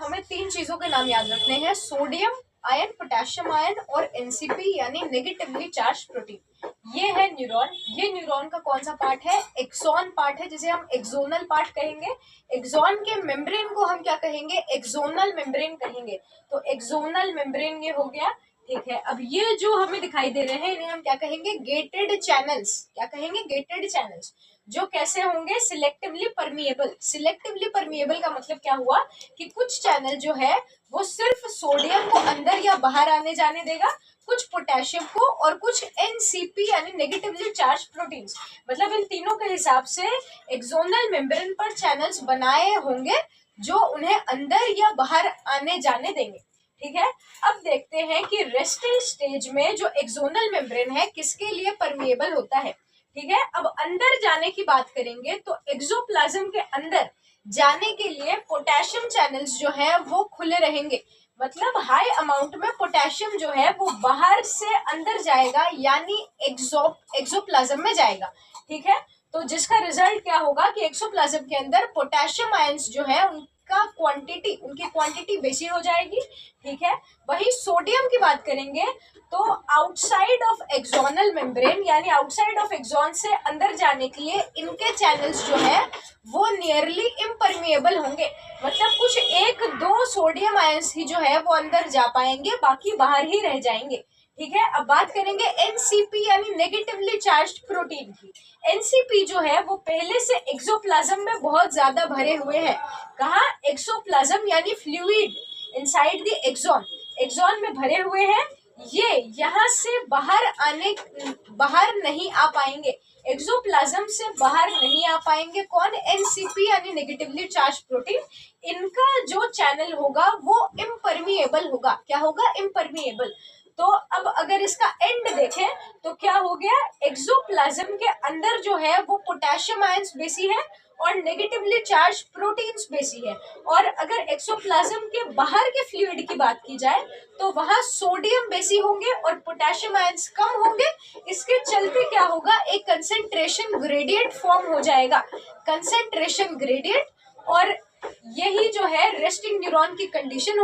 हमें तीन चीजों के नाम याद रखने हैं, सोडियम आयन, पोटेशियम आयन और एनसीपी यानी नेगेटिवली चार्ज प्रोटीन। ये है न्यूरॉन। ये न्यूरॉन का कौन सा पार्ट है? एक्सॉन पार्ट है, जिसे हम एक्सोनल पार्ट कहेंगे। एक्सॉन के मेम्ब्रेन को हम क्या कहेंगे? एक्सोनल मेम्ब्रेन कहेंगे। तो एक्सोनल मेम्ब्रेन ये हो गया, ठीक है। अब ये जो हमें दिखाई दे रहे हैं इन्हें हम क्या कहेंगे? Gated channels. क्या कहेंगे? Gated channels. जो कैसे होंगे? Selectively permeable. सिलेक्टिवली परमिएबल का मतलब क्या हुआ कि कुछ चैनल जो है वो सिर्फ सोडियम को अंदर या बाहर आने जाने देगा, कुछ पोटेशियम को, और कुछ एनसीपी यानी नेगेटिवली चार्ज प्रोटीन्स। मतलब इन तीनों के हिसाब से एक्सोनल मेम्ब्रेन पर चैनल्स बनाए होंगे जो उन्हें अंदर या बाहर आने जाने देंगे, ठीक है। अब देखते हैं कि रेस्टिंग स्टेज में जो एक्सोनल मेम्ब्रेन है किसके लिए परमिएबल होता है, ठीक है। अब अंदर जाने की बात करेंगे तो एक्सोप्लाज्म के अंदर जाने के लिए पोटेशियम चैनल्स जो है वो खुले रहेंगे। मतलब हाई अमाउंट में पोटेशियम जो है वो बाहर से अंदर जाएगा यानी एक्सोप्लाज्म में जाएगा, ठीक है। तो जिसका रिजल्ट क्या होगा कि एक्सोप्लाज्म के अंदर पोटेशियम आयंस जो है उनकी क्वांटिटी बेसी हो जाएगी, ठीक है। वही सोडियम की बात करेंगे तो आउटसाइड ऑफ एक्सोनल मेम्ब्रेन यानी आउटसाइड ऑफ एक्सॉन से अंदर जाने के लिए इनके चैनल्स जो है वो नियरली इम्परमिएबल होंगे। मतलब कुछ एक दो सोडियम आयंस ही जो है वो अंदर जा पाएंगे, बाकी बाहर ही रह जाएंगे, ठीक है। अब बात करेंगे एनसीपी यानी नेगेटिवली चार्ज्ड प्रोटीन की। एनसीपी जो है वो पहले से एक्सोप्लाज्म में बहुत ज्यादा भरे हुए हैं। कहाँ? एक्सोप्लाज्म यानी fluid inside the axon, axon में भरे हुए हैं। ये यहाँ से बाहर नहीं आ पाएंगे, एक्सोप्लाज्म से बाहर नहीं आ पाएंगे। कौन? एनसीपी यानी नेगेटिवली चार्ज प्रोटीन। इनका जो चैनल होगा वो इम्परमिएबल होगा। क्या होगा? इम्परमिएबल। तो अब अगर इसका एंड देखें तो क्या हो गया? एक्सोप्लाज्म के अंदर जो है वो पोटेशियम आयंस बेसी है और नेगेटिवली चार्ज प्रोटीन्स बेसी है। और अगर एक्सोप्लाज्म के बाहर के फ्लूइड की बात की जाए तो वहां सोडियम बेसी होंगे और पोटेशियम आयंस कम होंगे। इसके चलते क्या होगा? एक कंसेंट्रेशन ग्रेडियंट फॉर्म हो जाएगा, कंसेंट्रेशन ग्रेडियंट। और यही जो है रेस्टिंग न्यूरॉन की कंडीशन